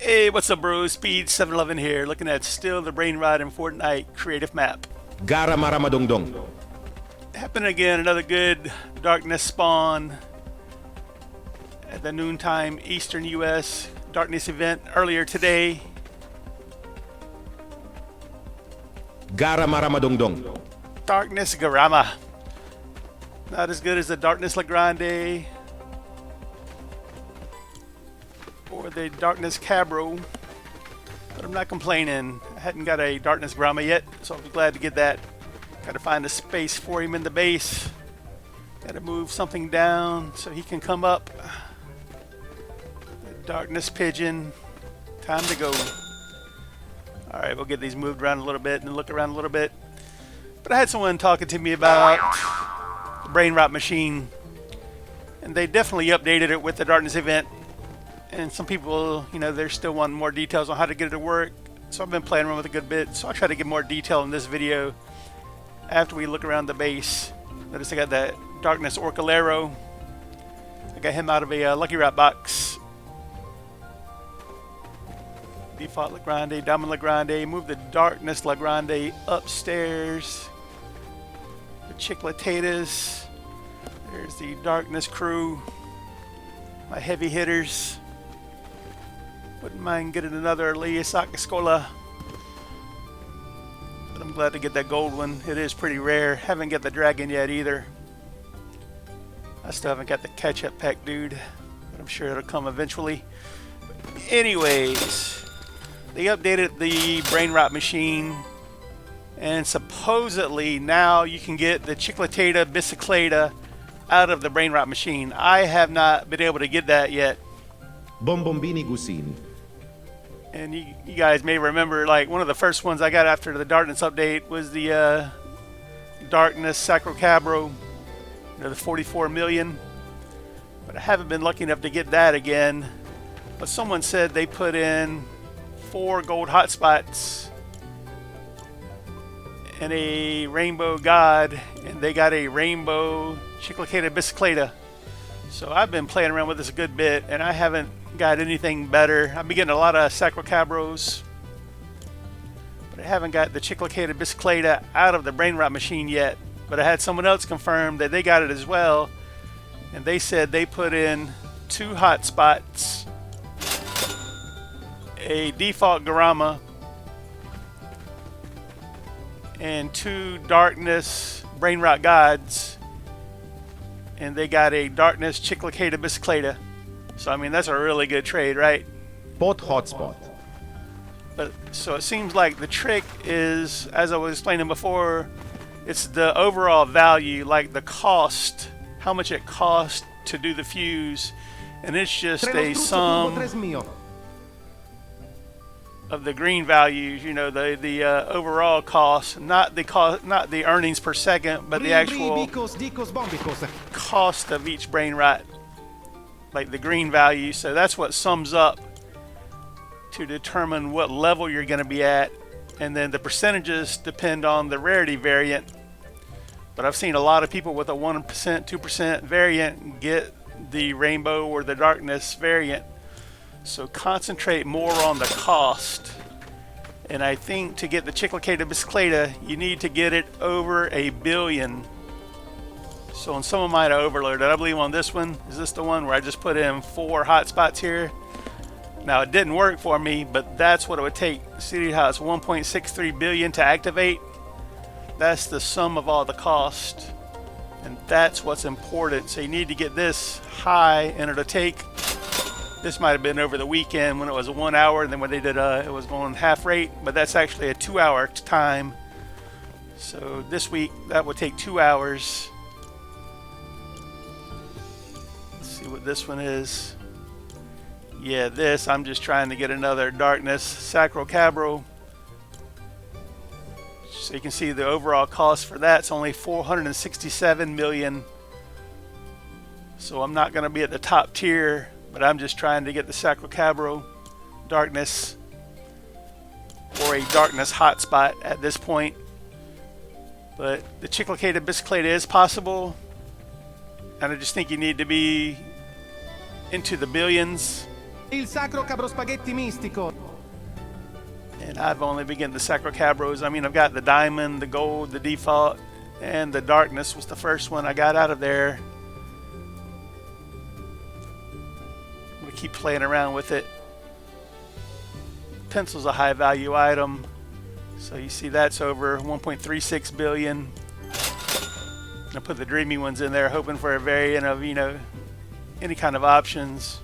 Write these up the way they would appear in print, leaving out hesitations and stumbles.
Hey, what's up, bro? Speed 711 here, looking at still the Brainrot and Fortnite creative map. Garama Ramadongdong. Happened again, another good darkness spawn at the noontime Eastern US darkness event earlier today. Garama Ramadongdong. Darkness Garama. Not as good as the Darkness La Grande or the Darkness Cabro, but I'm not complaining. I hadn't got a Darkness Garama yet, so I'll be glad to get that. Gotta find a space for him in the base. Gotta move something down so he can come up. The Darkness Pigeon. Time to go. Alright, we'll get these moved around a little bit and look around a little bit. But I had someone talking to me about the Brainrot machine, and they definitely updated it with the Darkness event. And some people, you know, they're still wanting more details on how to get it to work. So I've been playing around with it a good bit. So I'll try to get more detail in this video after we look around the base. Notice I got that Darkness Orcalero. I got him out of a Lucky Rot box. Default La Grande, Diamond La Grande. Move the Darkness La Grande upstairs. The Chicletatas. There's the Darkness crew. My heavy hitters. Wouldn't mind getting another Liasakascola, but I'm glad to get that gold one. It is pretty rare. Haven't got the dragon yet either. I still haven't got the catch-up pack, dude, but I'm sure it'll come eventually. Anyways, they updated the Brainrot machine, and supposedly now you can get the Chicletata Bicicleta out of the Brainrot machine. I have not been able to get that yet. Bombombini Gusin. And you guys may remember, like, one of the first ones I got after the Darkness update was the Darkness Sacrocabro, you know, the 44 million. But I haven't been lucky enough to get that again. But someone said they put in 4 gold hotspots and a Rainbow God, and they got a Rainbow Chicletated Bicicleta. So I've been playing around with this a good bit, and I haven't got anything better. I've been getting a lot of Sacrocabros, but I haven't got the Chicletated Bicicleta out of the Brainrot machine yet. But I had someone else confirm that they got it as well, and they said they put in 2 hotspots, a default Garama, and 2 Darkness Brainrot Gods, and they got a Darkness Chicletated Bicicleta. So I mean, that's a really good trade, right? Pot hotspot. But so it seems like the trick is, as I was explaining before, it's the overall value, like the cost, how much it costs to do the fuse, and it's just a sum of the green values, you know, the overall cost, not the earnings per second, but the actual cost of each Brainrot, like the green value. So that's what sums up to determine what level you're going to be at, and then the percentages depend on the rarity variant. But I've seen a lot of people with a 1%, 2% variant get the rainbow or the darkness variant. So concentrate more on the cost. And I think to get the Chicletated Bicicleta, you need to get it over 1 billion. So on some of mine I overloaded. I believe on this one, is this the one where I just put in 4 hotspots here? Now it didn't work for me, but that's what it would take. See how it's 1.63 billion to activate? That's the sum of all the cost. And that's what's important. So you need to get this high, and it'll take, this might have been over the weekend when it was 1 hour, and then when they did it was going half rate, but that's actually a 2-hour time. So this week that would take 2 hours. Let's see what this one is. Yeah, this, I'm just trying to get another Darkness Sacrocabro. So you can see the overall cost for that's only 467 million. So I'm not going to be at the top tier, but I'm just trying to get the Sacrocabro Darkness or a Darkness hotspot at this point. But the Chicletated Bicicleta is possible, and I just think you need to be into the billions Il sacro cabro spaghetti mistico. And I've only been getting the Sacro Cabros. I mean, I've got the Diamond, the Gold, the Default, and the Darkness was the first one I got out of there. I'm going to keep playing around with it. Pencil's a high value item. So you see that's over 1.36 billion. I put the Dreamy ones in there hoping for a variant of, you know, any kind of options.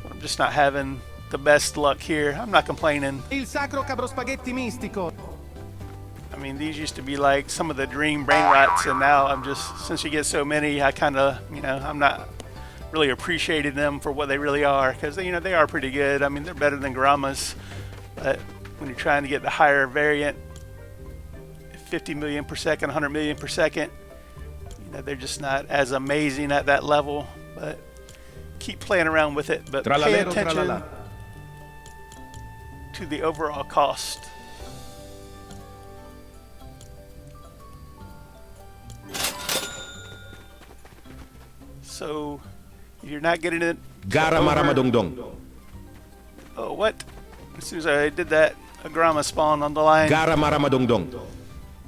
But I'm just not having the best luck here. I'm not complaining. Il sacro cabro spaghetti mistico. I mean, these used to be like some of the dream Brainrots, and now I'm just, since you get so many, I kind of, you know, I'm not really appreciating them for what they really are, because, you know, they are pretty good. I mean, they're better than Garamas, but when you're trying to get the higher variant, 50 million per second, 100 million per second, you know, they're just not as amazing at that level. But keep playing around with it, but pay attention to the overall cost. So if you're not getting it, Garama Ramadongdong. oh, what? As soon as I did that, a Garama spawned on the line. Garama Ramadongdong.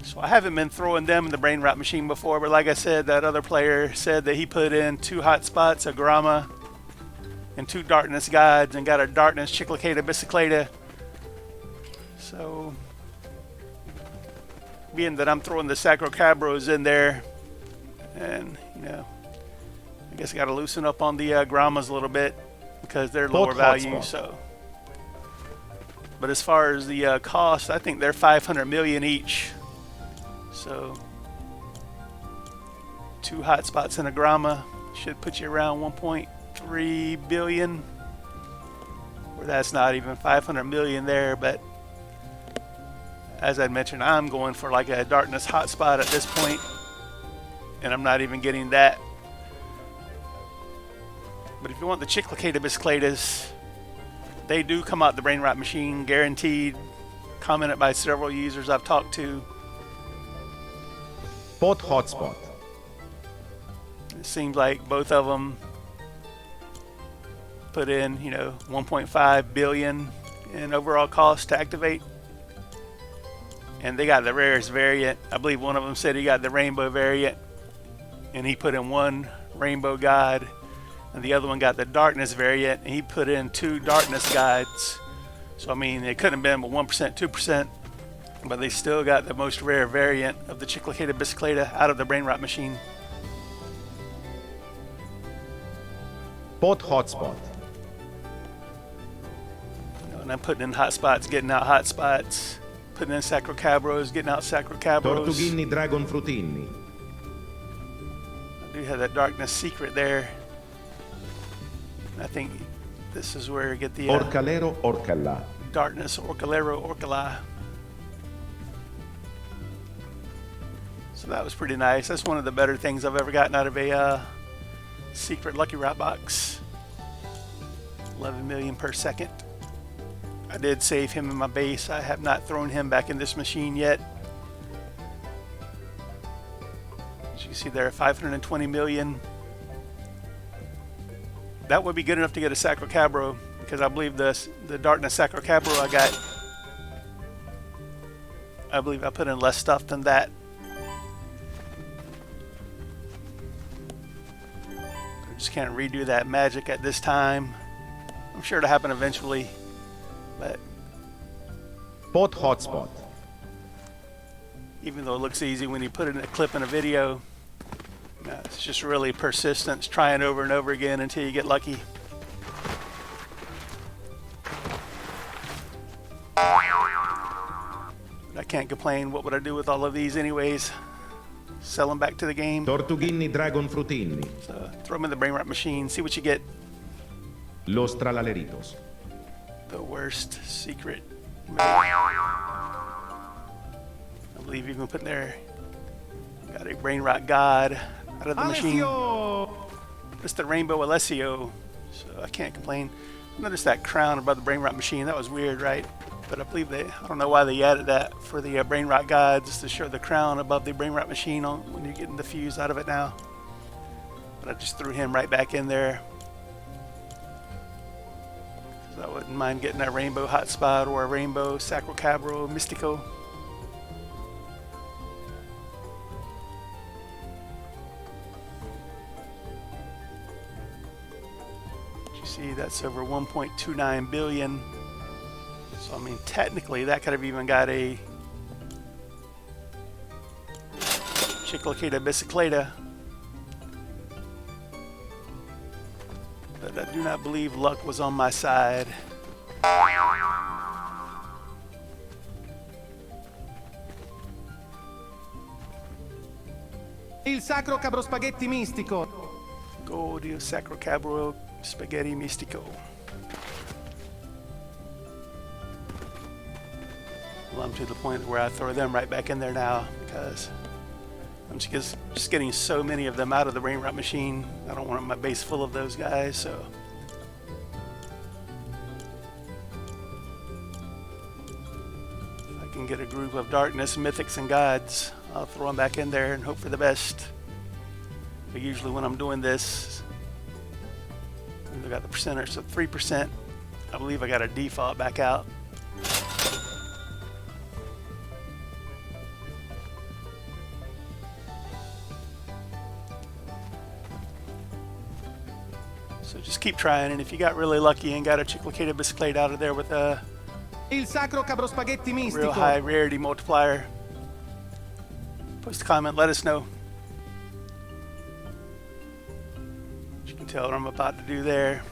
So I haven't been throwing them in the Brainrot machine before, but like I said, that other player said that he put in 2 hotspots, a Garama and 2 darkness guides, and got a darkness Chiclicata Bicicleta. So being that I'm throwing the Sacro Cabros in there, and you know, I guess I got to loosen up on the Garamas a little bit because they're lower value. So, but as far as the cost, I think they're 500 million each. So 2 hotspots in a Garama should put you around 1.3 billion. Where that's not even 500 million there, but as I mentioned, I'm going for like a darkness hotspot at this point, and I'm not even getting that. But if you want the Chiclicata Bicicletas, they do come out the Brainrot machine, guaranteed. Commented by several users I've talked to. Pot hotspot. It seems like both of them put in, you know, 1.5 billion in overall cost to activate. And they got the rarest variant. I believe one of them said he got the rainbow variant, and he put in 1 rainbow guide, and the other one got the darkness variant, and he put in 2 darkness guides. So I mean, it couldn't have been but 1%, 2%, but they still got the most rare variant of the Chiclicata Bicicleta out of the Brainrot machine. Pot hotspot. You know, and I'm putting in hotspots, getting out hotspots, putting in Sacro Cabros, getting out Sacro Cabros. Tortughini Dragon Frutini. I do have that darkness secret there. I think this is where you get the Orcalero Orcala. darkness Orcalero Orcala. So that was pretty nice. That's one of the better things I've ever gotten out of a secret Lucky Rot box. 11 million per second. I did save him in my base. I have not thrown him back in this machine yet. As you see there, 520 million. That would be good enough to get a Sacro Cabro, because I believe the Darkness Sacro Cabro I believe I put in less stuff than that. I just can't redo that magic at this time. I'm sure it'll happen eventually, but Pot hotspot. even though it looks easy when you put it in a clip in a video, it's just really persistence, trying over and over again until you get lucky. I can't complain. What would I do with all of these anyways? Sell them back to the game. Tortughini Dragon Frutini. So throw them in the Brainrot machine, see what you get. Los Tralaleritos. The worst secret. I believe you can put in there. Got a Brainrot God out of the machine. It's the Rainbow Alessio, so I can't complain. Notice that crown above the Brainrot machine. That was weird, right? But I believe I don't know why they added that for the Brainrot Gods, to show the crown above the Brainrot machine when you're getting the fuse out of it now. But I just threw him right back in there. So I wouldn't mind getting a rainbow hotspot or a rainbow sacrocabro mystico. You see, that's over 1.29 billion. So I mean, technically, that could have even got a Chiclicata bicicleta. But I do not believe luck was on my side. Il sacro cabro spaghetti mistico. Godio Sacro Cabro Spaghetti Mystico. Well, I'm to the point where I throw them right back in there now because I'm just getting so many of them out of the Brainrot machine. I don't want my base full of those guys, so. If I can get a group of darkness, mythics, and gods, I'll throw them back in there and hope for the best. But usually when I'm doing this, I got the percentage, so 3%. I believe I got a default back out. So just keep trying, and if you got really lucky and got a Chiclicata Bisclade out of there with a Il sacro cabro spaghetti mistico. real high rarity multiplier, post a comment, let us know. You can tell what I'm about to do there.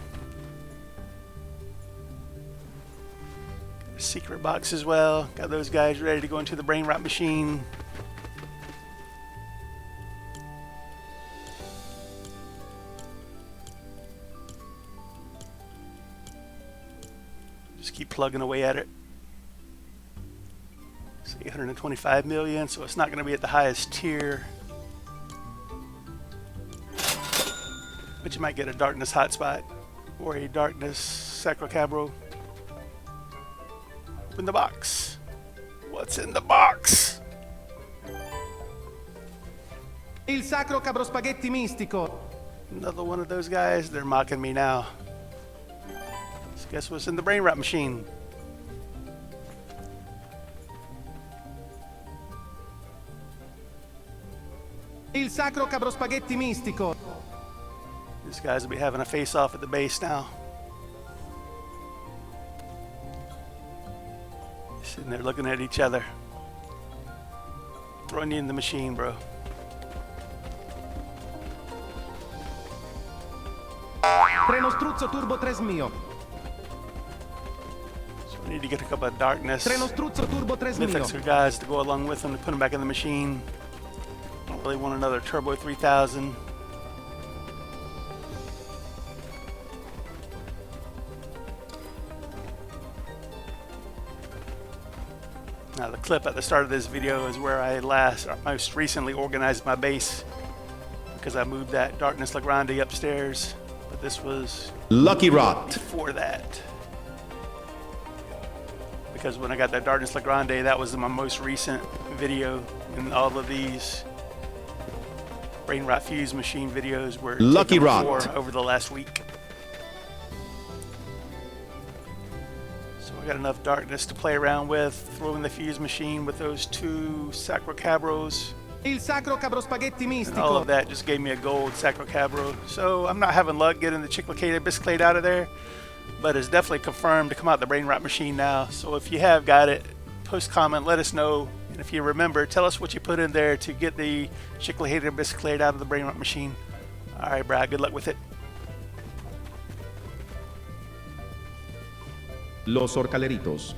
Secret box as well. Got those guys ready to go into the Brainrot machine. Just keep plugging away at it. It's 825 million, so it's not going to be at the highest tier. But you might get a darkness hotspot or a darkness sacrocabro. Open the box. What's in the box? Il sacro cabro spaghetti mistico. Another one of those guys. They're mocking me now. So guess what's in the Brainrot machine? Il sacro cabro spaghetti mistico. These guys will be having a face-off at the base now. Sitting there looking at each other. Throwing you in the machine, bro. Treno struzzo turbo 3 mio. So we need to get a couple of darkness Treno struzzo turbo 3 mio. mythics or guys to go along with them to put them back in the machine. Don't really want another Turbo 3000. Now the clip at the start of this video is where I most recently organized my base because I moved that Darkness Legrande upstairs, but this was Lucky Rot. before that. Because when I got that Darkness Legrande, that was my most recent video, and all of these Brainrot Fuse machine videos were Lucky taken Rot. before over the last week. I got enough darkness to play around with, throw in the fuse machine with those two sacrocabros. Il sacro cabro spaghetti And all of mistico. that just gave me a gold sacrocabro. So I'm not having luck getting the Chiclicata Bisclade out of there, but it's definitely confirmed to come out the Brainrot machine now. So if you have got it, post comment, let us know. And if you remember, tell us what you put in there to get the Chiclicata Bisclade out of the Brainrot machine. All right, Brad, good luck with it. Los Orcaleritos.